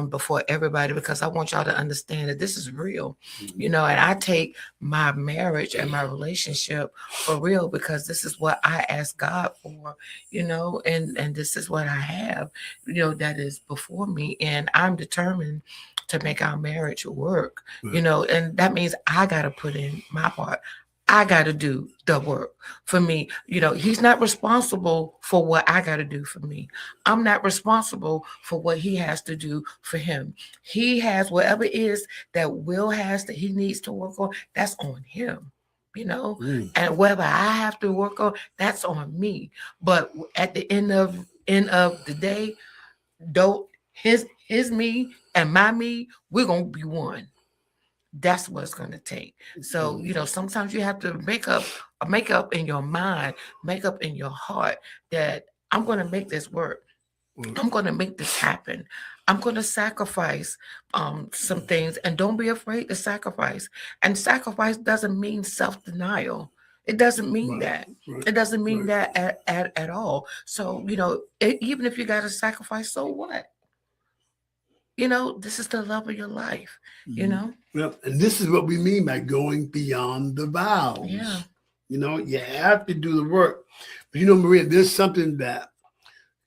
before everybody because I want y'all to understand that this is real, you know, and I take my marriage and my relationship for real because this is what I ask God for, you know, and this is what I have, you know, that is before me, and I'm determined to make our marriage work, you know, and that means I got to put in my part. I got to do the work for me. You know, he's not responsible for what I got to do for me. I'm not responsible for what he has to do for him. He has whatever it is that Will has that he needs to work on. That's on him, you know, and whatever I have to work on, that's on me. But at the end of the day, don't his me and my me, we're gonna be one. That's what it's going to take. So, you know, sometimes you have to make up in your mind, make up in your heart that I'm going to make this work. I'm going to make this happen. I'm going to sacrifice some things, and don't be afraid to sacrifice. And sacrifice doesn't mean self-denial. It doesn't mean that. It doesn't mean that at all. So, you know, even if you got to sacrifice, so what? You know, this is the love of your life, you know? Yep. And this is what we mean by going beyond the vows. Yeah. You know, you have to do the work. But you know, Maria, there's something that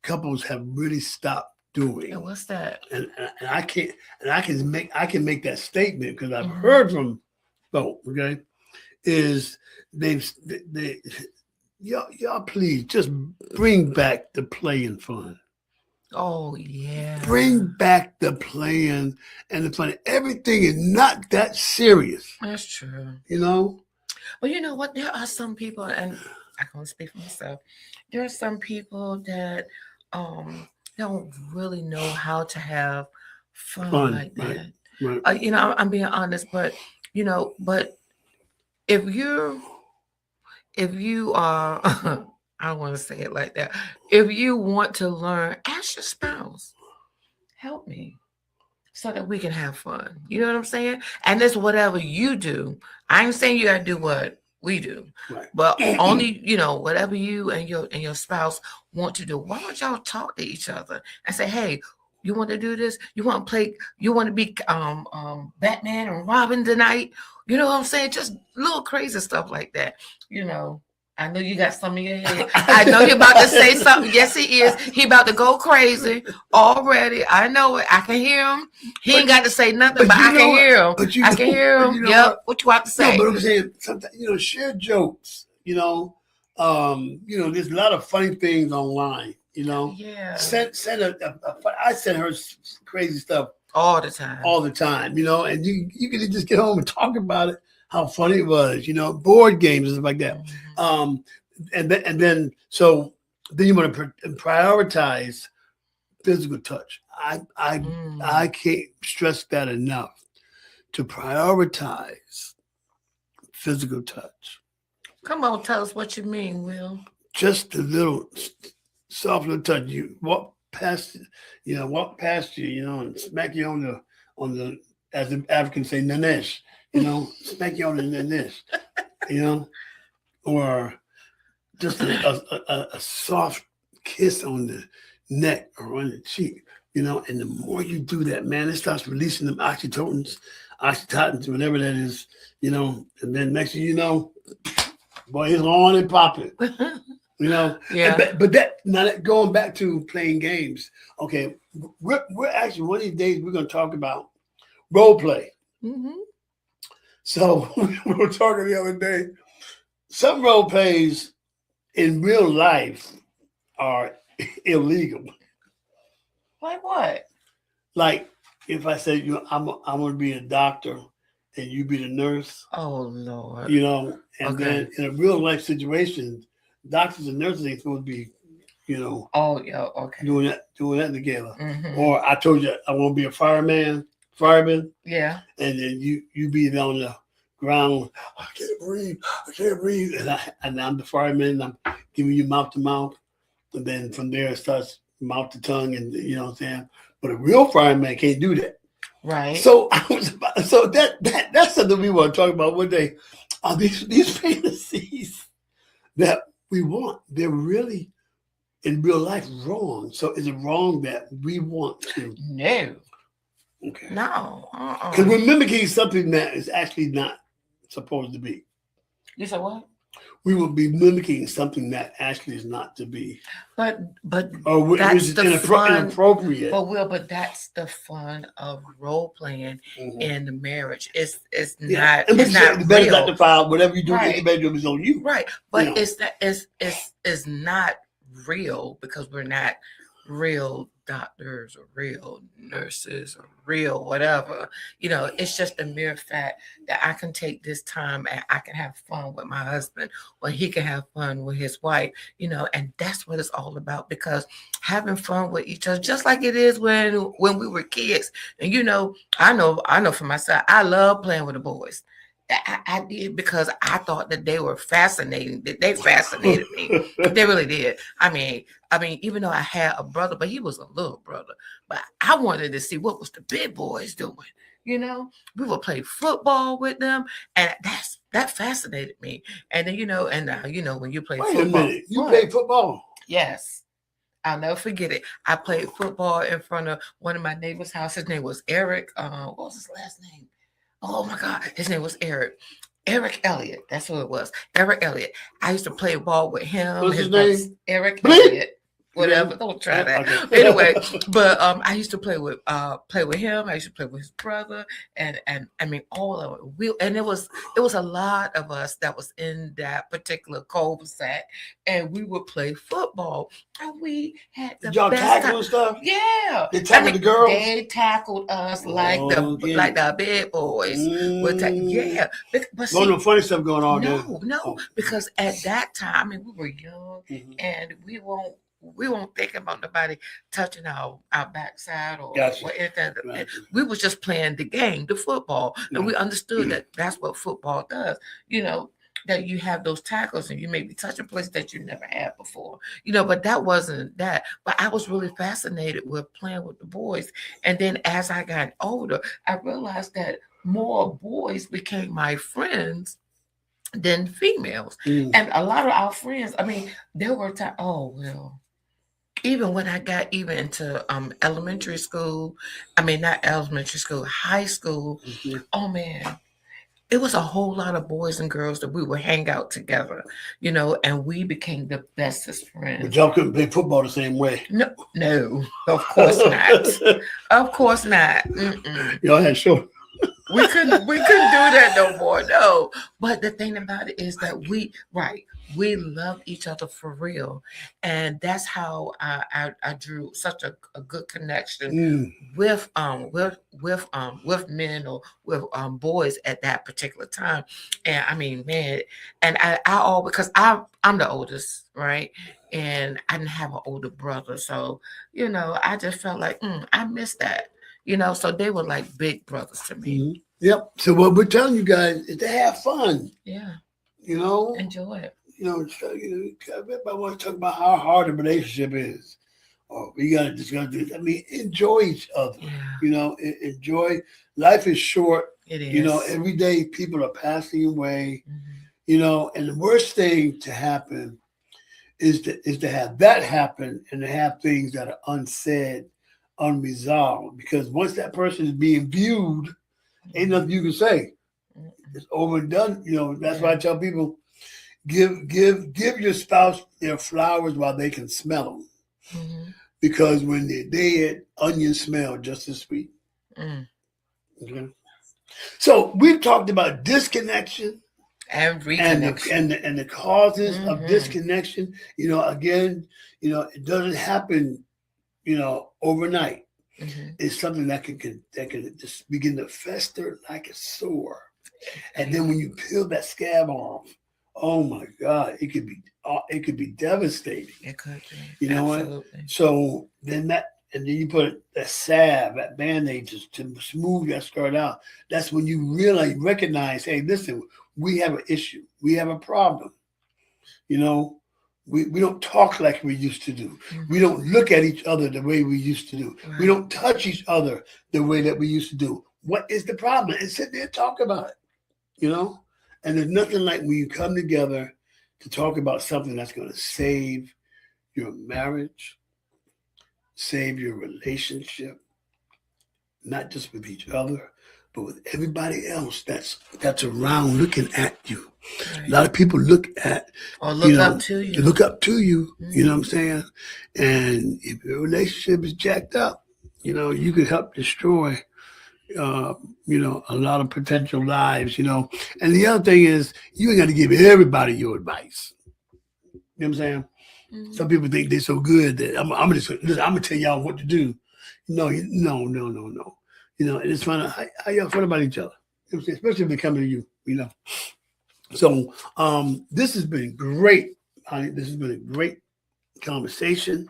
couples have really stopped doing. Yeah, what's that? And I can make that statement because I've heard from folks, okay, is they y'all please just bring back the play and fun. Oh, yeah. Bring back the playing and the fun. Everything is not that serious. That's true. You know? Well, you know what? There are some people, and I can speak for myself. There are some people that don't really know how to have fun like that. Right. You know, I'm being honest, but you know, but if you are I don't want to say it like that. If you want to learn, ask your spouse, help me so that we can have fun. You know what I'm saying? And it's whatever you do. I ain't saying you got to do what we do, but only, you know, whatever you and your spouse want to do. Why don't y'all talk to each other and say, hey, you want to do this? You want to play? You want to be Batman and Robin tonight? You know what I'm saying? Just little crazy stuff like that, you know. I know you got some in your head. I know you're about to say something. Yes, he is. He about to go crazy already. I know it. I can hear him. He ain't got to say nothing, but I can hear him. I can hear him. Yep. What you about to say? No, but I'm saying sometimes, you know, share jokes. You know, there's a lot of funny things online. You know, yeah. I send her crazy stuff all the time. You know, and you can just get home and talk about it. how funny it was, board games and stuff like that. So then you want to prioritize physical touch. I can't stress that enough, to prioritize physical touch. Come on, tell us what you mean, Will. Just a little soft little touch. You walk past you, and smack you on the, as the Africans say, nanesh, smack you on the nanesh, or just a soft kiss on the neck or on the cheek, and the more you do that, man, it starts releasing them oxytocins, whatever that is, and then next thing you know, boy, it's on and popping, Yeah. But that going back to playing games, okay, we're actually, one of these days we're going to talk about role play. So we were talking the other day, some role plays in real life are illegal. Like what? Like if I say, I'm going to be a doctor and you be the nurse. Oh, Lord. And Okay. then in a real life situation, doctors and nurses ain't supposed to be, Oh, yeah. Okay. doing that together. Mhm. Or I told you I want to be a fireman, Yeah. and then you be on the ground. I can't breathe, and I'm the fireman. And I'm giving you mouth to mouth, and then from there it starts mouth to tongue, and you know what I'm saying. But a real fireman can't do that. Right. So that's something we want to talk about one day. These fantasies that we want, they're really in real life wrong. So is it wrong that we want to? No. Okay. No. Because we're mimicking something that is actually not supposed to be. You said what? We will be mimicking something that actually is not to be. But Or that's is the fun. inappropriate. But that's the fun of role playing Mhm. in the marriage. It's Yeah. not And it's not the better real. not to file whatever you do in Right. the bedroom is on you. Right. But Yeah. it's not real because we're not real doctors or real nurses or real whatever. It's just a mere fact that I can take this time and I can have fun with my husband or he can have fun with his wife, and that's what it's all about, because having fun with each other, just like it is when we were kids. And I know for myself, I love playing with the boys. I did because I thought that they were fascinating. That they fascinated me. They really did. I mean, even though I had a brother, but he was a little brother. But I wanted to see what was the big boys doing. We would play football with them, and that fascinated me. And then and now when you play Wait football, a minute. You what? play football? Yes. I'll never forget it. I played football in front of one of my neighbor's house. His name was Eric. What was his last name? Oh my God, his name was Eric. Eric Elliott. That's who it was. Eric Elliott. I used to play ball with him. What's his brother's name? Eric Bleep. Elliott. Whatever. Don't try that. Okay. Anyway, but I used to play with him. I used to play with his brother, and I mean all of it. And it was a lot of us that was in that particular cul-de-sac, and we would play football, and we had the Did y'all best tackle time. and stuff? Yeah, They tackled the girls? They tackled us like Okay. the big boys. Yeah, but see, No funny stuff going on there. no, Oh. because at that time, we were young, Mhm. and we won't think about nobody touching our backside or Gotcha. anything. Right. We was just playing the game, the football, and we understood that that's what football does. That you have those tackles and you may be touching places that you never had before. But that wasn't that. But I was really fascinated with playing with the boys. And then as I got older, I realized that more boys became my friends than females. Mm. And a lot of our friends, there were times, even when I got into elementary school, not elementary school, high school, Mhm. oh man, it was a whole lot of boys and girls that we would hang out together, and we became the bestest friends. But y'all couldn't play football the same way. No, of course not. Of course not. Mm-mm. Y'all had short. We couldn't do that no more. No. But the thing about it is that we love each other for real. And that's how I drew such a good connection with men or with boys at that particular time. And I mean, man, and I all because I'm the oldest, right? And I didn't have an older brother. So, I just felt like I miss that. So they were like big brothers to me. Yep. So what we're telling you guys is to have fun. Yeah. Enjoy it. Everybody wants to talk about how hard a relationship is. Or we got to discuss this. I mean, enjoy each other. Yeah. Enjoy. Life is short. It is. Every day people are passing away. And the worst thing to happen is to have that happen and to have things that are unsaid, unresolved. Because once that person is being viewed, ain't nothing you can say. It's over and done. That's why I tell people, give your spouse their flowers while they can smell them. Because when they're dead, onions smell just as sweet. Okay. So we've talked about disconnection and reconnection and the causes of disconnection. Again, it doesn't happen, overnight. It's something that can just begin to fester like a sore. And then when you peel that scab off, oh my God, it could be devastating. It could You be. know Absolutely. what? So then you put that salve, that Band-Aid just to smooth that scar out. That's when you really recognize, hey, listen, we have an issue. We have a problem. We don't talk like we used to do. We don't look at each other the way we used to do. Right. We don't touch each other the way that we used to do. What is the problem? And sit there and talk about it, And there's nothing like when you come together to talk about something that's going to save your marriage, save your relationship, not just with each other, but with everybody else that's around looking at you. Right. A lot of people look at or look up to you. Look up to you. You know what I'm saying? And if your relationship is jacked up, you could help destroy a lot of potential lives, And the other thing is, you ain't got to give everybody your advice. You know what I'm saying? Some people think they're so good that I'm gonna tell y'all what to do. No. And it's fun. How y'all feel about each other? You know what I'm saying? Especially if they come to you. So this has been great, honey. This has been a great conversation.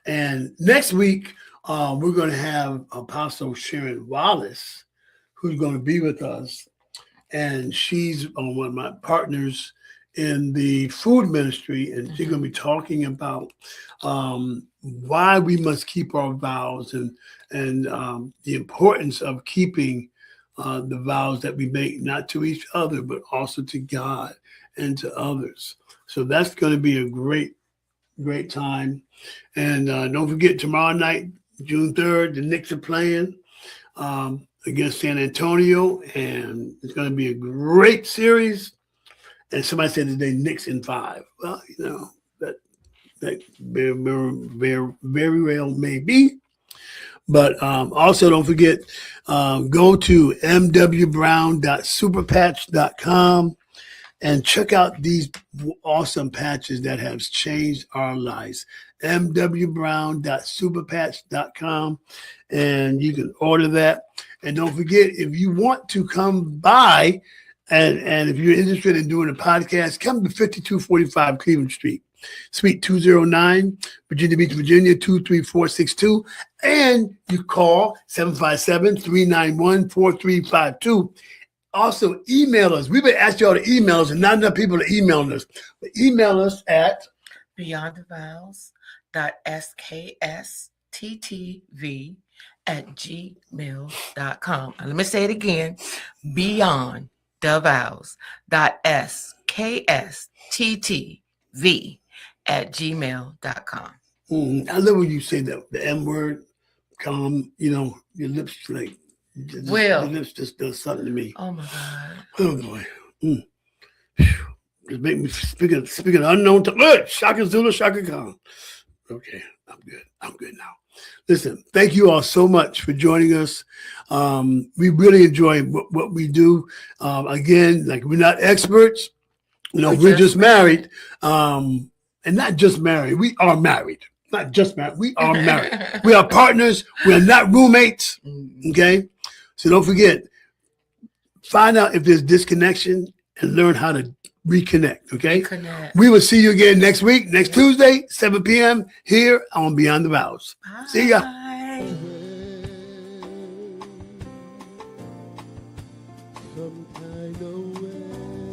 And next week, we're going to have Apostle Sharon Wallace, who's going to be with us. And she's one of my partners in the food ministry. And she's going to be talking about why we must keep our vows and the importance of keeping the vows that we make, not to each other, but also to God and to others. So that's going to be a great time. And don't forget, tomorrow night, June 3rd, the Knicks are playing against San Antonio, and it's going to be a great series. And somebody said today, Knicks in 5. Well, that very well may be. But also don't forget, go to mwbrown.superpatch.com and check out these awesome patches that have changed our lives. mwbrown.superpatch.com, and you can order that. And don't forget, if you want to come by and if you're interested in doing a podcast, come to 5245 Cleveland Street, Suite 209, Virginia Beach, Virginia 23462. And you call 757-391-4352. Also, email us. We've been asking y'all to email us, and not enough people are emailing us. But email us at beyondthevows.skstv@gmail.com. Let me say it again. beyondthevows.skstv@gmail.com. I love when you say the M word. Calm, your lips like. Your lips just does something to me. Oh my God. Oh boy. Just make me speaking unknown to Shaka Zulu, Shaka Khan. Okay, I'm good now. Listen, thank you all so much for joining us. We really enjoy what we do. Again, like we're not experts. You know, we're just married. And not just married. We are married. Not just married. We are married. We are partners. We are not roommates. Okay? So don't forget, find out if there's disconnection and learn how to reconnect. Okay? Reconnect. We will see you again next week, next Tuesday, 7 p.m. here on Beyond the Vows. See ya. Bye. Some kind of way.